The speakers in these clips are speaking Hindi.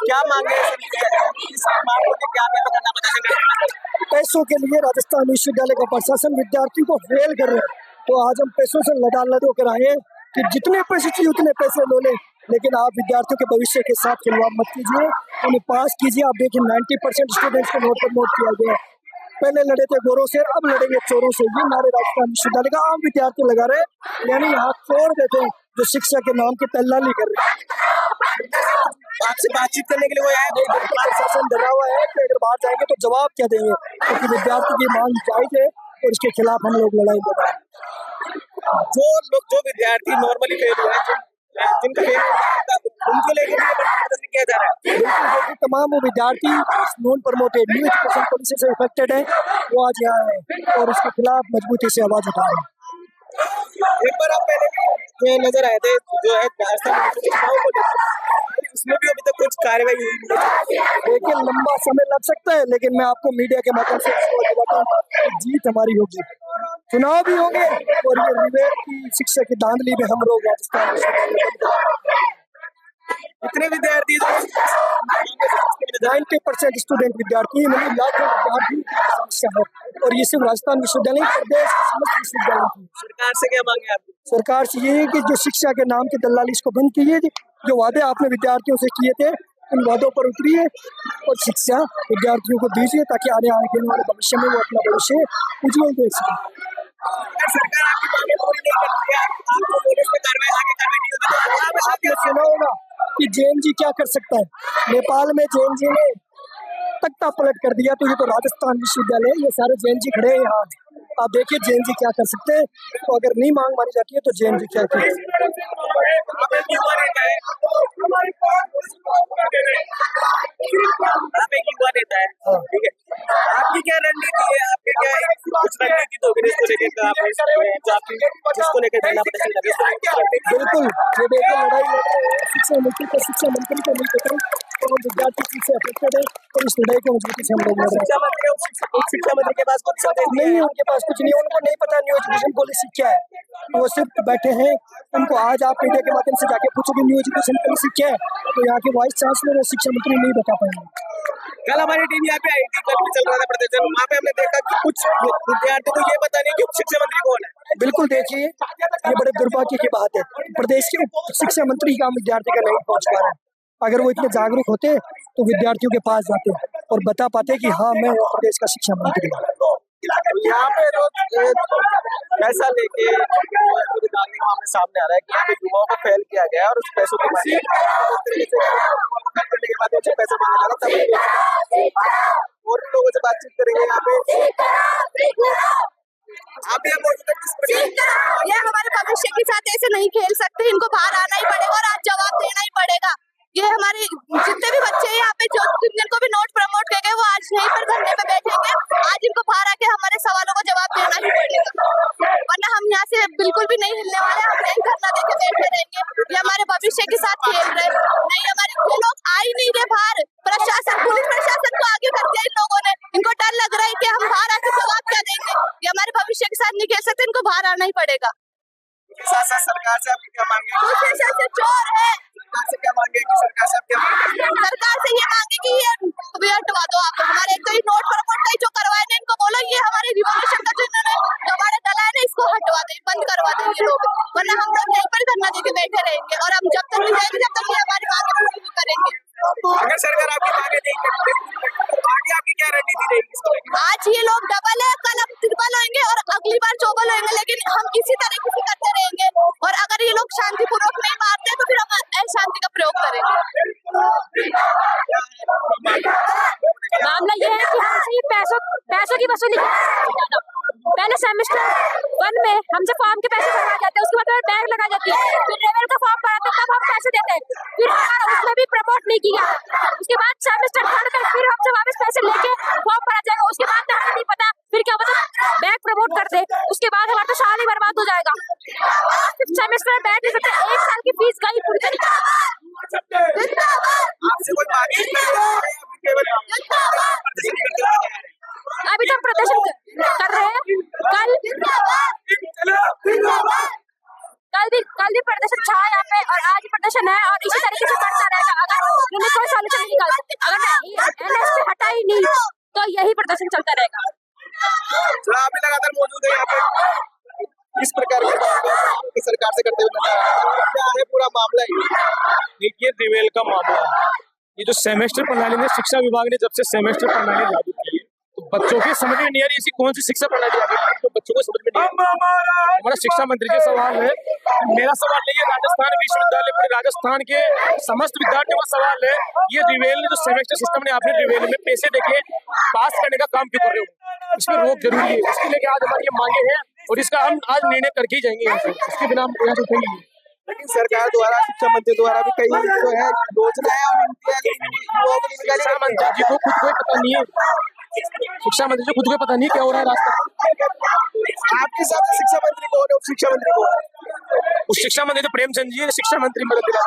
क्या मांगे इस मांग को क्या करना बताएंगे? पैसों के लिए राजस्थान विश्वविद्यालय का प्रशासन विद्यार्थियों को फेल कर रहे हैं। तो आज हम पैसों से लदा होकर आए हैं कि जितने पैसे चाहिए उतने पैसे लो ले, लेकिन आप विद्यार्थियों के भविष्य के साथ खिलवाड़ मत कीजिए, उन्हें पास कीजिए। आप देखिए 90% स्टूडेंट्स को नोट पर नोट किया गया है। पहले लड़े थे गोरों से, अब लड़ेंगे चोरों से। ये नारे राजस्थान विश्वविद्यालय का आम विद्यार्थी लगा रहे, यानी यहाँ चोर बैठे जो शिक्षा के नाम की दलाली कर रहे हैं। आपसे बातचीत करने के लिए वो आए, प्रशासन डरा हुआ है कि अगर बाहर जाएंगे तो जवाब क्या देंगे, क्योंकि विद्यार्थी की मांग जायज है और इसके खिलाफ हम लोग लड़ाई लड़ रहे हैं। जो विद्यार्थी नॉर्मली फेल हुए हैं, जिनका फेल उनको लेकर प्रदर्शन किया जा रहा है। बिल्कुल, तमाम वो विद्यार्थी non promoted new education policy से इफेक्टेड है, वो आज यहाँ है और इसके खिलाफ मजबूती से आवाज उठा रहे हैं। एक बार आप पहले भी नजर आए थे, जो है उसमें भी अभी तक कुछ कार्रवाई हुई नहीं। लेकिन लंबा समय लग सकता है, लेकिन मैं आपको मीडिया के माध्यम से बताता हूँ कि जीत हमारी होगी। चुनाव भी होंगे और ये रिवेट की शिक्षा की धांधली में हम लोग राजस्थान इतने विद्यार्थी 90% स्टूडेंट विद्यार्थी, मतलब लाखों विद्यार्थी समस्या है, और ये सिर्फ राजस्थान विश्वविद्यालय प्रदेश के समस्त विश्वविद्यालय की। सरकार से क्या मांगे आप? सरकार से ये है कि जो शिक्षा के नाम की दलाली इसको बंद कीजिए, जो वादे आपने विद्यार्थियों से किए थे उन वादों पर उतरिए और शिक्षा विद्यार्थियों को दीजिए, ताकि आने वाले भविष्य में वो अपना भविष्य उज्जवल देख सके। सरकार आपकी मांगे पूरी नहीं करती है, आपको पुलिस पे कार्रवाई आगे करनी नहीं होती, तो आपने सुना होगा कि जेएनजी क्या कर सकता है। नेपाल में जेएनजी ने तख्ता पलट कर दिया, तो ये तो राजस्थान विश्वविद्यालय, ये सारे जेएनजी खड़े हैं यहाँ। आप देखिए जेएनजी क्या कर सकते हैं, तो अगर नहीं मांग मानी जाती है तो जेएनजी क्या करे। युवा नेता है, ठीक है, आपकी क्या रणनीति है? आपके क्या कुछ रणनीति तो होगी इसको लेकर, जिसको लेकर धरना प्रदर्शन कर रहे हैं? बिल्कुल, ये देखिए लड़ाई लड़ रहे हैं शिक्षा मंत्री को मिलकर, तो विद्यार्थी शिक्षा अफेक्टेड है और इस लड़ाई को मजबूती से हम लोग लड़ रहे हैं। शिक्षा मंत्री के पास कुछ नहीं है, उनके पास कुछ नहीं, उनको नहीं पता न्यू एजुकेशन पॉलिसी क्या है, वो सिर्फ बैठे हैं। उनको आज आप मीडिया के माध्यम से जाके पूछोगे न्यू एजुकेशन पॉलिसी क्या है, तो यहाँ के वाइस चांसलर और शिक्षा मंत्री नहीं बता पाएंगे। कल हमारी टीम यहाँ पे आई थी, कल भी चल रहा था प्रदर्शन, वहाँ पे हमने देखा कि कुछ विद्यार्थी को ये पता नहीं कि शिक्षा मंत्री कौन है। बिल्कुल, देखिए ये बड़े दुर्भाग्य की बात है, प्रदेश के शिक्षा मंत्री का विद्यार्थी का नहीं पहुंच पा रहा है। अगर वो इतने जागरूक होते तो विद्यार्थियों के पास जाते और बता पाते कि हाँ मैं प्रदेश का शिक्षा मंत्री हूँ। यहाँ पे पैसा लेके सामने आ रहा है कि यहाँ पे युवाओं को फेल किया गया और उस पैसों के बाद पैसा मांगा जा रहा है। और लोगों से बातचीत करेंगे यहाँ पे। आप ये हमारे भविष्य के साथ ऐसे नहीं खेल सकते, इनको बाहर आना ही पड़ेगा और आज जवाब देना ही पड़ेगा। ये हमारे जितने भी बच्चे हैं यहाँ पे, जो जिनको भी नोट प्रमोट किए गए, वो आज यहीं पर धरने पे बैठेंगे। आज इनको बाहर आके हमारे सवालों को जवाब देना ही पड़ेगा, वरना हम यहाँ से बिल्कुल भी नहीं हिलने वाले। हम यहीं धरना देके बैठे रहेंगे। ये हमारे भविष्य के साथ खेल रहे नहीं, हमारे ये लोग आ ही नहीं रहे बाहर। प्रशासन, पुलिस प्रशासन को आगे कर दिया इन लोगों ने। इनको डर लग रहा है कि हम बाहर आके जवाब क्या देंगे। ये हमारे भविष्य के साथ नहीं खेल सकते, इनको बाहर आना ही पड़ेगा। सरकार से आपकी क्या मांगे? प्रशासन चोर है। सरकार से क्या मांगे? सरकार से क्या मांगे? सरकार से ये मांगे कि ये हटवा दो आप हमारे, तो नोट प्रमोट का जो करवाए ना, इनको बोलो ये हमारे रिवॉल्यूशन का जो इन्होंने हमारे दला है ना, इसको हटवा दे, बंद करवा दे ये लोग, वरना हम लोग यहीं पर धरना देके बैठे रहेंगे और हम जब तक नहीं जाएंगे जब तक ये हमारी मांगे पूरी नहीं करेंगे। अगर सरकार आपकी मांगे नहीं करती तो आगे आपकी क्या रणनीति रहेगी? आज ये लोग डबल है, कल अब ट्रिपल होंगे और अगली बार चौबल होंगे, लेकिन हम इसी तरह की करते रहेंगे। और अगर ये लोग शांतिपूर्वक नहीं मारते तो फिर हम अशांति का प्रयोग करेंगे। मामला ये है कि हमसे ये पैसों की वसूली ज्यादा। पहले सेमेस्टर 1 में हमसे फॉर्म के पैसे भरवाए जाते हैं, उसके बाद हमें बैग लगा जाती है, फिर लेवल का फॉर्म भराते हैं, तब हम पैसे देते हैं, फिर हमारा उसमें भी प्रमोट नहीं किया। उसके बाद सेमेस्टर 3 में फिर हमसे वापस पैसे लेके फॉर्म भरा जाएगा, उसके बाद हमें नहीं पता फिर क्या पता बैग प्रमोट कर दे, उसके बाद हमारा तो साल ही बर्बाद हो जाएगा। सेमेस्टर में बैठ नहीं सकते, 1 साल की फीस गई पूरी तरीके से। आपसे कोई मांगे अभी तो प्रदर्शन कर रहे हैं। कल भी प्रदर्शन था यहाँ पे और आज प्रदर्शन है और इसी तरीके से बढ़ता रहेगा अगर उन्हें कोई सॉल्यूशन नहीं अगर एनएस पे हटा ही नहीं तो यही प्रदर्शन चलता रहेगा। आप भी लगातार मौजूद है यहाँ पे, किस प्रकार की बात सरकार से करते हुए नजर आ रहे हैं? क्या है पूरा मामला ये? देखिए रिवेल का मामला, ये जो सेमेस्टर प्रणाली में शिक्षा विभाग ने जब से सेमेस्टर प्रणाली लागू की है तो बच्चों के समझ में नहीं आ रही ऐसी कौन सी शिक्षा प्रणाली आ गई तो बच्चों को समझ में नहीं आ रही। हमारा शिक्षा मंत्री से सवाल है, मेरा सवाल नहीं है, राजस्थान विश्वविद्यालय पूरे राजस्थान के समस्त विद्यार्थियों का सवाल है, ये रिवेल ने जो सेमेस्टर सिस्टम ने आपने रिवेल में पैसे देके पास करने का काम क्यों कर रहे हो? इसमें रोक जरूरी है, इसके लेके आज हमारी ये मांगे हैं और इसका हम आज निर्णय करके ही जाएंगे यहाँ से, इसके बिना हम यहाँ से उठेंगे। लेकिन सरकार द्वारा, शिक्षा मंत्री द्वारा भी कई जो है योजनाएं और युवाओं के लिए निकाली शिक्षा मंत्री जी को खुद को पता नहीं है, शिक्षा मंत्री जी खुद को पता नहीं क्या हो रहा है रास्ता। आपके साथ शिक्षा मंत्री कौन है? उप शिक्षा मंत्री कौन है? उस शिक्षा मंत्री तो प्रेमचंद जी है, शिक्षा मंत्री मदद दिला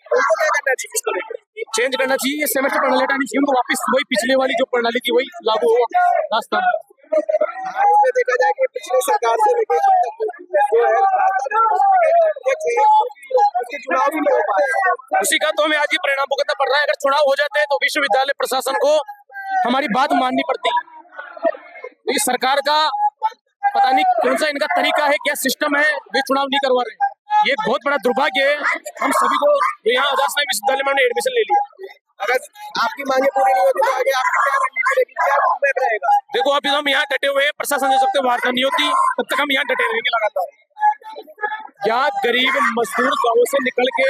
उनको क्या करना चाहिए इसको लेकर? चेंज करना चाहिए, ये सेमेस्टर प्रणाली हटानी चाहिए उनको, वापस वही पिछले वाली जो प्रणाली थी वही लागू हो रास्ता। हाल में देखा जाए कि पिछले सरकार से लेकर अब तक जो है उसके चुनाव भी नहीं हो पाए, उसी का तो हमें आज ये परिणाम भुगतना पड़ रहा है। अगर चुनाव हो जाते हैं तो विश्वविद्यालय प्रशासन को हमारी बात माननी पड़ती है। तो ये सरकार का पता नहीं कौन सा इनका तरीका है, क्या सिस्टम है, वे चुनाव नहीं करवा रहे हैं। ये बहुत बड़ा दुर्भाग्य है हम सभी को। यहाँ आजाद विश्वविद्यालय में हमने एडमिशन ले लिया, अगर आपकी मांगे पूरी नहीं होती तो आगे आपकी क्या रणनीति रहेगी, क्या मूवमेंट रहेगा? देखो अभी तो हम यहाँ डटे हुए हैं, प्रशासन जब तक वार्ता नहीं होती तब तक हम यहाँ डटे रहेंगे लगातार। यहाँ गरीब मजदूर गाँव से निकल के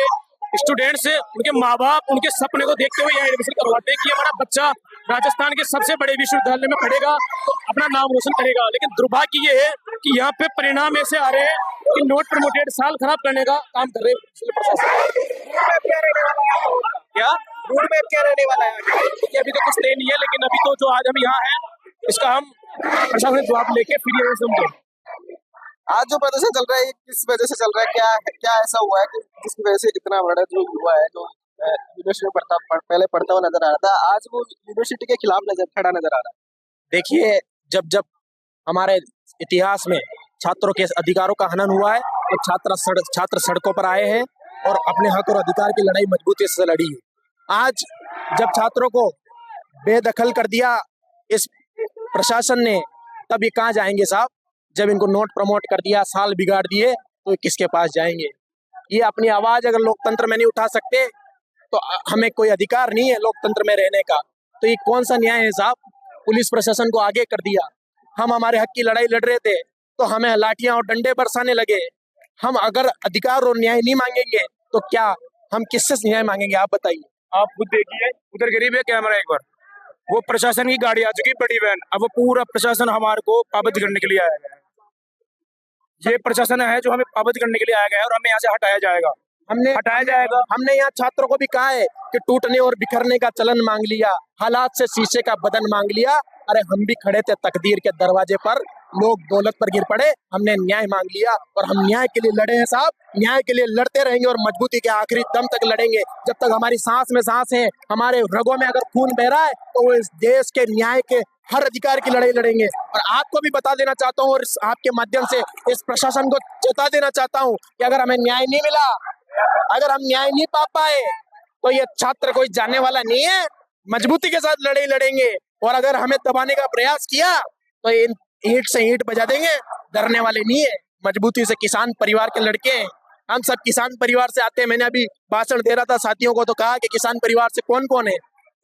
स्टूडेंट्स उनके माँ बाप उनके सपने को देखते हुए यहाँ एडमिशन करवाते हैं कि हमारा बच्चा राजस्थान के सबसे बड़े विश्वविद्यालय में पढ़ेगा तो अपना नाम रोशन करेगा। लेकिन दुर्भाग्य ये है कि यहाँ पे परिणाम ऐसे आ रहे हैं कि नोट प्रमोटेड साल खराब करने का काम कर रहे हैं प्रशासन। क्या रूट मैप क्या रहने वाला है? देखिए अभी तो कुछ तय नहीं है, लेकिन अभी तो जो आज हम यहाँ हैं इसका हम प्रशासन से जवाब लेके फिर ये समझे। आज जो प्रदर्शन चल रहा है किस वजह से चल रहा है? क्या ऐसा हुआ है कि जिसकी वजह से इतना बड़ा जो युवा है जो यूनिवर्सिटी में पहले पढ़ता हुआ नजर आ रहा था, आज वो यूनिवर्सिटी के खिलाफ खड़ा नजर आ रहा है? देखिए जब हमारे इतिहास में छात्रों के अधिकारों का हनन हुआ है तो छात्र सड़कों पर आए हैं और अपने हक और अधिकार की लड़ाई मजबूती से लड़ी है। आज जब छात्रों को बेदखल कर दिया इस प्रशासन ने तब ये कहाँ जाएंगे साहब? जब इनको नोट प्रमोट कर दिया, साल बिगाड़ दिए तो ये किसके पास जाएंगे? ये अपनी आवाज अगर लोकतंत्र में नहीं उठा सकते तो हमें कोई अधिकार नहीं है लोकतंत्र में रहने का। तो ये कौन सा न्याय है साहब? पुलिस प्रशासन को आगे कर दिया, हम हमारे हक की लड़ाई लड़ रहे थे तो हमें लाठियां और डंडे बरसाने लगे। हम अगर अधिकार और न्याय नहीं मांगेंगे तो क्या हम किससे न्याय मांगेंगे? आप बताइए। आप खुद देखिए उधर गरीब है कैमरा एक बार, वो प्रशासन की गाड़ी आ चुकी बड़ी वैन, अब वो पूरा प्रशासन हमारे को पाबंद करने के लिए आया गया है। ये प्रशासन है जो हमें पाबंद करने के लिए आया गया है और हमें यहाँ से हटाया जाएगा, हटाया जाएगा। हमने यहाँ छात्रों को भी कहा है कि टूटने और बिखरने का चलन मांग लिया, हालात से शीशे का बदन मांग लिया। अरे हम भी खड़े थे तकदीर के दरवाजे पर, लोग दौलत पर गिर पड़े, हमने न्याय मांग लिया और हम न्याय के लिए लड़े हैं साहब। न्याय के लिए लड़ते रहेंगे और मजबूती के आखिरी दम तक लड़ेंगे। जब तक हमारी सांस में सांस है, हमारे रगों में अगर खून बह रहा है तो वो इस देश के न्याय के हर अधिकार की लड़ाई लड़ेंगे। और आपको भी बता देना चाहता हूँ और आपके माध्यम से इस प्रशासन को चेता देना चाहता हूँ कि अगर हमें न्याय नहीं मिला, अगर हम न्याय नहीं पा पाए तो ये छात्र कोई जाने वाला नहीं है। मजबूती के साथ लड़ाई लड़ेंगे और अगर हमें दबाने का प्रयास किया तो इन ईंट से ईंट बजा देंगे, डरने वाले नहीं है। मजबूती से किसान परिवार के लड़के हैं, हम सब किसान परिवार से आते हैं। मैंने अभी भाषण दे रहा था साथियों को तो कहा कि किसान परिवार से कौन कौन है,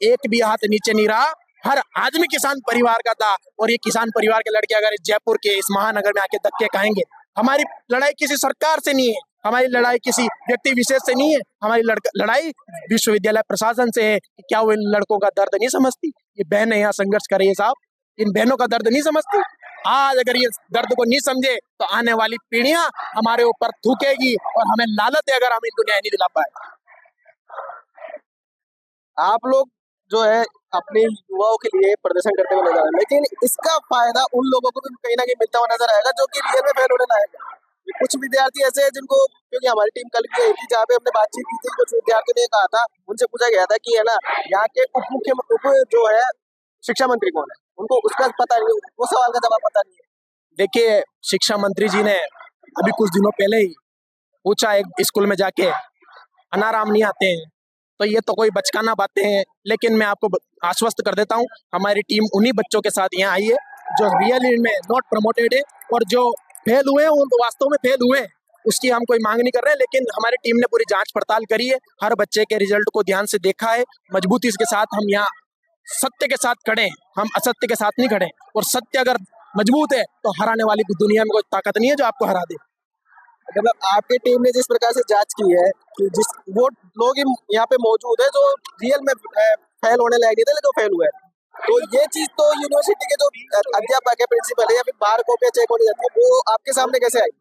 एक भी हाथ नीचे नहीं रहा, हर आदमी किसान परिवार का था। और ये किसान परिवार के लड़के अगर इस जयपुर के इस महानगर में आके धक्के खाएंगे, हमारी लड़ाई किसी सरकार से नहीं है, हमारी लड़ाई किसी व्यक्ति विशेष से नहीं है, हमारी लड़ाई विश्वविद्यालय प्रशासन से है। क्या वो इन लड़कों का दर्द नहीं समझती? ये बहनें यहाँ संघर्ष कर रही है साहब, इन बहनों का दर्द नहीं समझती? आज अगर ये दर्द को नहीं समझे तो आने वाली पीढ़ियां हमारे ऊपर थूकेगी और हमें लालत है अगर हम इनको न्याय नहीं दिला पाए। आप लोग जो है अपने युवाओं के लिए प्रदर्शन करते हुए नजर आ रहे हैं, लेकिन इसका फायदा उन लोगों को भी कहीं ना कहीं मिलता हुआ नजर आएगा जो कि रियल में फेल होने लायक है। कुछ विद्यार्थी ऐसे हैं जिनको, क्योंकि हमारी टीम कल की थी जहाँ पे हमने बातचीत की थी, कुछ विद्यार्थियों ने कहा था, उनसे पूछा गया था कि है ना यहाँ के उप जो है शिक्षा मंत्री कौन है, उनको उसका पता नहीं, वो सवाल का जवाब पता नहीं है। देखिए शिक्षा मंत्री जी ने अभी कुछ दिनों पहले ही पूछा एक स्कूल में जाके, अनाराम नहीं आते हैं, तो ये तो कोई बचकाना बातें हैं। लेकिन मैं आपको आश्वस्त कर देता हूँ, हमारी टीम उन्हीं बच्चों के साथ यहाँ आई है जो रियली में नॉट प्रमोटेड है, और जो फेल हुए हैं वो तो वास्तव में फेल हुए हैं, उसकी हम कोई मांग नहीं कर रहे हैं। लेकिन हमारी टीम ने पूरी जांच पड़ताल करी है, हर बच्चे के रिजल्ट को ध्यान से देखा है, मजबूती के साथ हम यहाँ सत्य के साथ खड़े हैं, हम असत्य के साथ नहीं खड़े। और सत्य अगर मजबूत है तो हराने वाली दुनिया में कोई ताकत नहीं है जो आपको हरा दे। मतलब आपकी टीम ने जिस प्रकार से जांच की है कि जिस वो लोग यहाँ पे मौजूद है जो रियल में फेल होने लायक नहीं थे लेकिन फेल हुए, तो ये चीज तो यूनिवर्सिटी के जो अध्यापक है, प्रिंसिपल है या फिर बाहर कॉपियां चेक होने जाती है, वो आपके सामने कैसे आई?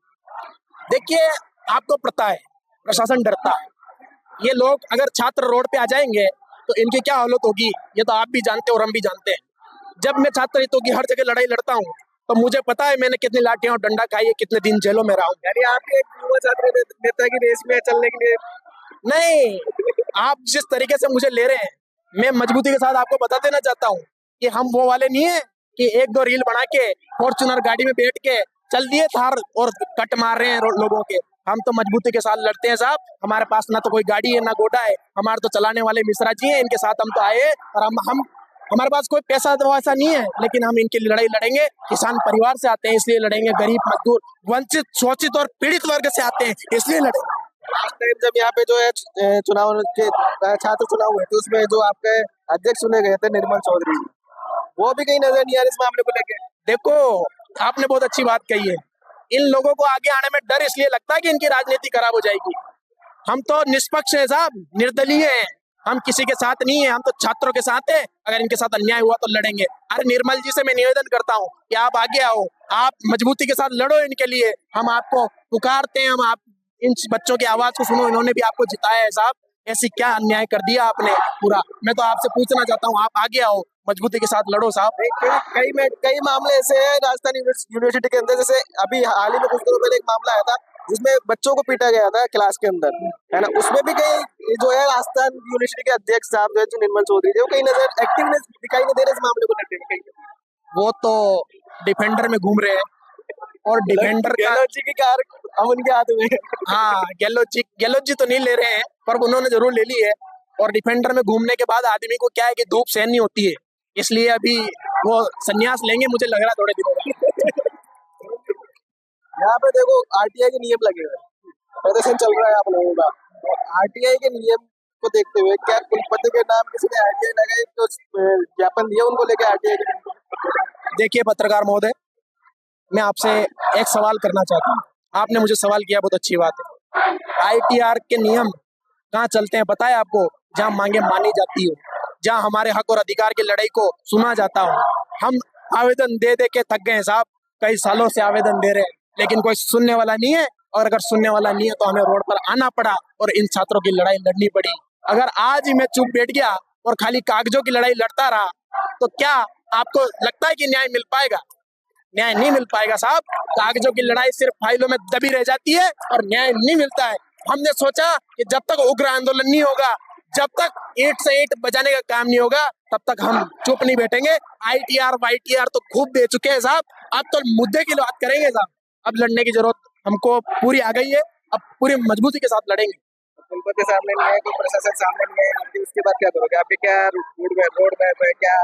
देखिए, आपको पता है प्रशासन डरता है। ये लोग अगर छात्र रोड पे आ जाएंगे तो इनकी क्या हालत होगी ये तो आप भी जानते हैं और हम भी जानते हैं। जब मैं छात्र हितों की हर जगह लड़ाई लड़ता हूँ तो मुझे पता है मैंने कितनी लाठियां और डंडा खाई है, कितने दिन जेलों में रहा हूँ। यानी आप एक युवा छात्र नेता की रेस में चलने के लिए नहीं, आप जिस तरीके से मुझे ले रहे हैं, मैं मजबूती के साथ आपको बता देना चाहता हूँ कि हम वो वाले नहीं है कि एक दो रील बना के फॉर्च्यूनर गाड़ी में बैठ के चल दिए थार और कट मार रहे हैं लोगों के। हम तो मजबूती के साथ लड़ते हैं साहब। हमारे पास ना तो कोई गाड़ी है ना घोड़ा है, हमारे तो चलाने वाले मिश्रा जी हैं, इनके साथ हम तो आए और हम हमारे पास कोई पैसा तो ऐसा नहीं है, लेकिन हम इनकी लड़ाई लड़ेंगे। किसान परिवार से आते हैं इसलिए लड़ेंगे, गरीब मजदूर वंचित शोषित और पीड़ित वर्ग से आते हैं इसलिए लड़ेंगे। लास्ट टाइम जब यहाँ पे जो है चुनाव के छात्र चुनाव हुए थे उसमें जो आपके अध्यक्ष चुने गए थे निर्मल चौधरी, वो भी कहीं नजर नहीं आ रहे इस मामले को लेकर। देखो, आपने बहुत अच्छी बात कही है। इन लोगों को आगे आने में डर इसलिए लगता है कि इनकी राजनीति खराब हो जाएगी। हम तो निष्पक्ष है साहब, निर्दलीय है, हम किसी के साथ नहीं है, हम तो छात्रों के साथ है। अगर इनके साथ अन्याय हुआ तो लड़ेंगे। अरे निर्मल जी से मैं निवेदन करता हूँ कि आप आगे आओ, आप मजबूती के साथ लड़ो इनके लिए। हम आपको पुकारते हैं, हम आप इन बच्चों की आवाज को सुनो, इन्होंने भी आपको जिताया है साहब। ऐसी क्या अन्याय कर दिया आपने पूरा। मैं तो आपसे पूछना चाहता हूँ, आप आगे आओ, मजबूती के साथ लड़ो साहब। कई मामले ऐसे हैं राजस्थान यूनिवर्सिटी के अंदर, जैसे अभी हाल ही में कुछ दिनों पहले एक मामला आया था जिसमें बच्चों को पीटा गया था क्लास के अंदर, है ना। उसमें भी कई जो है राजस्थान यूनिवर्सिटी के अध्यक्ष साहब जो निर्मल चौधरी थे, वो कहीं नजर एक्टिवनेस दिखाई नहीं दे रहे इस मामले को लेकर कहीं। वो तो डिफेंडर में घूम रहे हैं और डिफेंडर का गहलोत जी की कार अब उनके हाथ में। हाँ, गहलोत जी तो नहीं ले रहे हैं पर उन्होंने जरूर ले ली है। और डिफेंडर में घूमने के बाद आदमी को क्या है कि धूप सहन नहीं होती है, इसलिए अभी वो संन्यास लेंगे मुझे लग रहा है थोड़े दिनों में। यहाँ पे देखो आरटीआई के नियम लगे हुए, प्रदर्शन चल रहा है आप लोगों का, तो आरटीआई के नियम को देखते हुए क्या कुलपति के नाम किसी ने आरटीआई लगाई तो ज्ञापन दिया उनको लेके आरटीआई? देखिए पत्रकार महोदय, मैं आपसे एक सवाल करना चाहता हूँ। आपने मुझे सवाल किया, बहुत अच्छी बात है। आईटीआर के नियम कहाँ चलते हैं पता है आपको? जहाँ मांगे मानी जाती हो, जहाँ हमारे हक और अधिकार की लड़ाई को सुना जाता हो। हम आवेदन दे दे के थक गए हैं साहब, कई सालों से आवेदन दे रहे हैं लेकिन कोई सुनने वाला नहीं है। और अगर सुनने वाला नहीं है तो हमें रोड पर आना पड़ा और इन छात्रों की लड़ाई लड़नी पड़ी। अगर आज ही मैं चुप बैठ गया और खाली कागजों की लड़ाई लड़ता रहा तो क्या आपको लगता है कि न्याय मिल पाएगा? न्याय नहीं मिल पाएगा साहब। कागजों की लड़ाई सिर्फ फाइलों में दबी रह जाती है और न्याय नहीं मिलता है। हमने सोचा कि जब तक उग्र आंदोलन नहीं होगा, जब तक ईंट से ईंट बजाने का काम नहीं होगा, तब तक हम चुप नहीं बैठेंगे। आईटीआर वाईटीआर तो खूब दे चुके हैं साहब, अब तो मुद्दे की बात करेंगे साहब। अब लड़ने की जरूरत हमको पूरी आ गई है, अब पूरी मजबूती के साथ लड़ेंगे। कुलपति सामने नहीं है, कोई प्रशासन सामने नहीं है, आपके उसके बाद क्या करोगे? आपके क्या रोड मैप है, क्या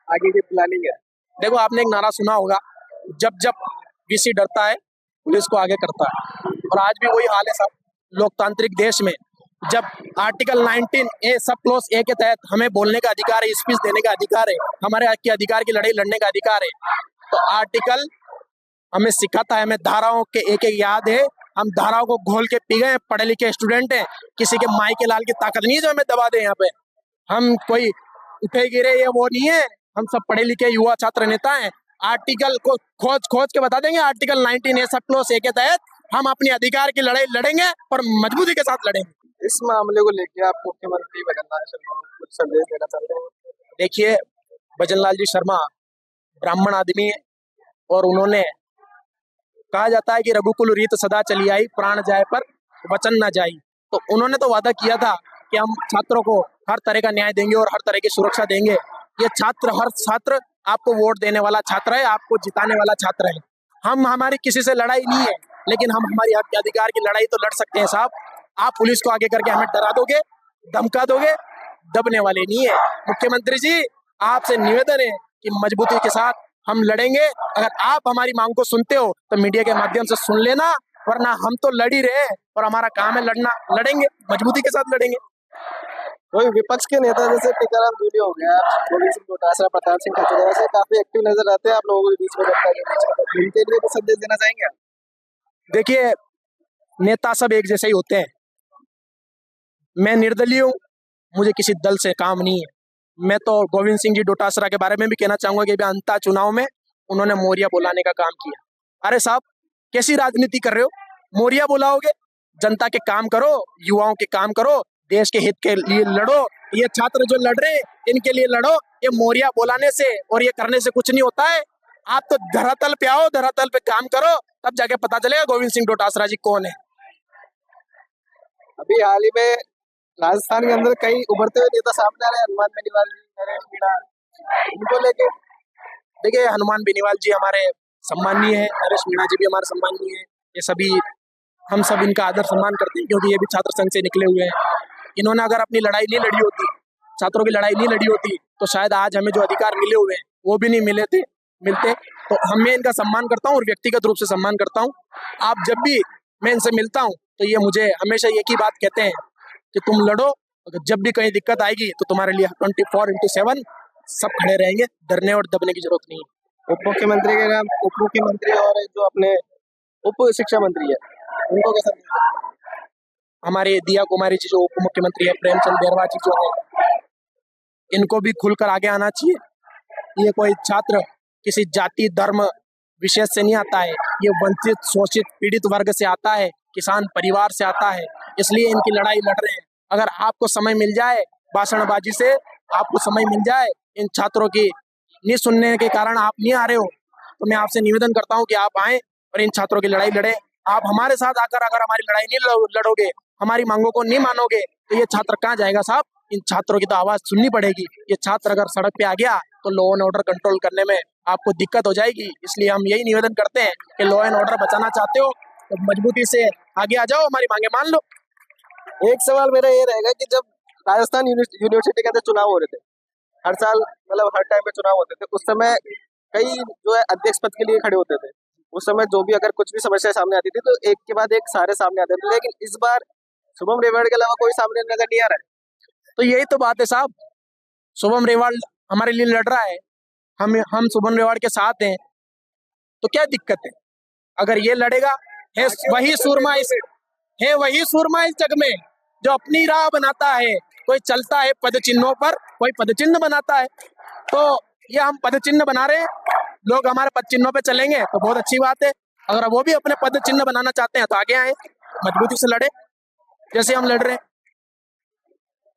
आगे की प्लानिंग है? देखो, आपने एक नारा सुना होगा, जब जब वीसी डरता है पुलिस को आगे करता है, और आज भी वही हाल है साहब। लोकतांत्रिक देश में जब article 19A sub clause A के तहत हमें बोलने का अधिकार है, स्पीच देने का अधिकार है, हमारे हक के अधिकार की लड़ाई लड़ने का अधिकार है, तो आर्टिकल हमें सिखाता है, हमें धाराओं के एक एक याद है। हम धाराओं को घोल के पी गए, पढ़े लिखे स्टूडेंट हैं, किसी के माई के लाल की ताकत नहीं है जो हमें दबा दे। यहाँ पे हम कोई उठे गिरे ये वो नहीं है, हम सब पढ़े लिखे युवा छात्र नेता हैं। आर्टिकल को खोज के बता देंगे। Article 19A sub clause A के तहत हम अपने अधिकार की लड़ाई लड़ेंगे और मजबूती के साथ लड़ेंगे। इस मामले को लेकर आप मुख्यमंत्री भजनलाल शर्मा को कुछ संदेश देना चाहते हैं? देखिए, भजनलाल जी शर्मा ब्राह्मण आदमी है और उन्होंने कहा जाता है कि रघुकुल रीत सदा चली आई, प्राण जाए पर वचन न जाई। तो उन्होंने तो वादा किया था कि हम छात्रों को हर तरह का न्याय देंगे और हर तरह की सुरक्षा देंगे। ये हर छात्र आपको वोट देने वाला छात्र है, आपको जिताने वाला छात्र है। हमारी किसी से लड़ाई नहीं है, लेकिन हम हमारी हक के अधिकार की लड़ाई तो लड़ सकते हैं साहब। आप पुलिस को आगे करके हमें डरा दोगे धमका दोगे, दबने वाले नहीं है। मुख्यमंत्री जी, आपसे निवेदन है कि मजबूती के साथ हम लड़ेंगे। अगर आप हमारी मांग को सुनते हो तो मीडिया के माध्यम से सुन लेना, वरना हम तो लड़ ही रहे और हमारा काम है लड़ना। लड़ेंगे, मजबूती के साथ लड़ेंगे। वही विपक्ष के नेता जैसे टीकाराम जूली हो गया, गोविंद सिंह डोटासरा, प्रताप सिंह खाचरियावास ऐसे काफी एक्टिव नजर आते हैं आप लोगों के बीच में, जनता के बीच में, तो इनके लिए कुछ संदेश देना चाहेंगे आप? देखिए, नेता सब एक जैसे ही होते हैं। मैं निर्दलीय हूँ, मुझे किसी दल से काम नहीं है। मैं तो गोविंद सिंह जी डोटासरा के बारे में भी कहना चाहूंगा कि अभी अंता चुनाव में उन्होंने मोरिया बुलाने का काम किया। अरे साहब, कैसी राजनीति कर रहे हो? मोरिया बुलाओगे? जनता के काम करो, युवाओं के काम करो, देश के हित के लिए लड़ो। ये छात्र जो लड़ रहे हैं, इनके लिए लड़ो। ये मोरिया बुलाने से और ये करने से कुछ नहीं होता है। आप तो धरातल पे आओ, धरातल पे काम करो, तब जाके पता चलेगा गोविंद सिंह डोटासरा जी कौन है। अभी हाल ही में राजस्थान के अंदर कई उभरते हुए नेता सामने आ रहे हैं, हनुमान बेनीवाल जी, नरेश मीणा, इनको लेके। देखिए, हनुमान बेनीवाल जी हमारे सम्मानीय है, नरेश मीणा जी भी हमारे सम्मानीय है। ये सभी, हम सब इनका आदर सम्मान करते हैं, क्योंकि ये भी छात्र संघ से निकले हुए हैं। इन्होंने अगर अपनी लड़ाई नहीं लड़ी होती, छात्रों की लड़ाई नहीं लड़ी होती, तो शायद आज हमें जो अधिकार मिले हुए हैं वो भी नहीं मिलते। तो मैं इनका सम्मान करता हूँ और व्यक्तिगत रूप से सम्मान करता हूँ। आप जब भी मैं इनसे मिलता हूँ तो ये मुझे हमेशा एक ही बात कहते हैं कि तुम लड़ो, अगर जब भी कहीं दिक्कत आएगी तो तुम्हारे लिए 24/7 सब खड़े रहेंगे, डरने और दबने की जरूरत नहीं है। उप मुख्यमंत्री के नाम, उप मुख्यमंत्री और जो अपने उप शिक्षा मंत्री है, उनको कैसा? हमारे दिया कुमारी जी जो उप मुख्यमंत्री है, प्रेमचंद बैरवा जी जो है, इनको भी खुलकर आगे आना चाहिए। ये कोई छात्र किसी जाति धर्म विशेष से नहीं आता है, ये वंचित शोषित पीड़ित वर्ग से आता है, किसान परिवार से आता है, इसलिए इनकी लड़ाई लड़ रहे हैं। अगर आपको समय मिल जाए, भाषणबाजी से आपको समय मिल जाए, इन छात्रों की नहीं सुनने के कारण आप नहीं आ रहे हो, तो मैं आपसे निवेदन करता हूं कि आप आए और इन छात्रों की लड़ाई लड़े। आप हमारे साथ आकर अगर हमारी लड़ाई नहीं लड़ोगे, हमारी मांगों को नहीं मानोगे, तो ये छात्र कहाँ जाएगा साहब? इन छात्रों की तो आवाज सुननी पड़ेगी। ये छात्र अगर सड़क पे आ गया तो लॉ एंड ऑर्डर कंट्रोल करने में आपको दिक्कत हो जाएगी। इसलिए हम यही निवेदन करते हैं कि लॉ एंड ऑर्डर बचाना चाहते हो तो मजबूती से आगे आ जाओ, हमारी मांगे मान लो। एक सवाल मेरा ये रहेगा कि जब राजस्थान यूनिवर्सिटी के अंदर चुनाव हो रहे थे, हर साल मतलब हर टाइम पे चुनाव होते थे, उस समय कई जो है अध्यक्ष पद के लिए खड़े होते थे। उस समय जो भी अगर कुछ भी समस्या सामने आती थी तो एक के बाद एक सारे सामने आते थे, लेकिन इस बार शुभम रेवाड़ के अलावा कोई सामने नजर नहीं आ रहा है। तो यही तो बात है साहब, शुभम रेवाड़ हमारे लिए लड़ रहा है, हम शुभम रेवाड़ के साथ हैं, तो क्या दिक्कत है? अगर ये लड़ेगा, है वही सूरमा इस जग में जो अपनी राह बनाता है। कोई चलता है पद चिन्हों पर, कोई पद चिन्ह बनाता है, तो ये हम पद चिन्ह बना रहे हैं। लोग हमारे पद चिन्हों पे चलेंगे तो बहुत अच्छी बात है। अगर वो भी अपने पद चिन्ह बनाना चाहते हैं तो आगे आए, मजबूती से लड़े जैसे हम लड़ रहे हैं।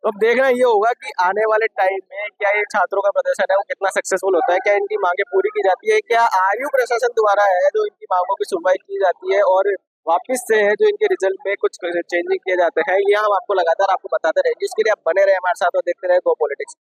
तो अब देखना ये होगा कि आने वाले टाइम में क्या ये छात्रों का प्रदर्शन है वो कितना सक्सेसफुल होता है, क्या इनकी मांगे पूरी की जाती है, क्या आरयू प्रशासन द्वारा है जो इनकी मांगों की सुनवाई की जाती है और वापस से है जो इनके रिजल्ट में कुछ चेंजिंग किए जाते हैं। ये हम आपको लगातार आपको बताते रहेंगे। इसके लिए आप बने रहे हमारे साथ और देखते रहे गो पॉलिटिक्स।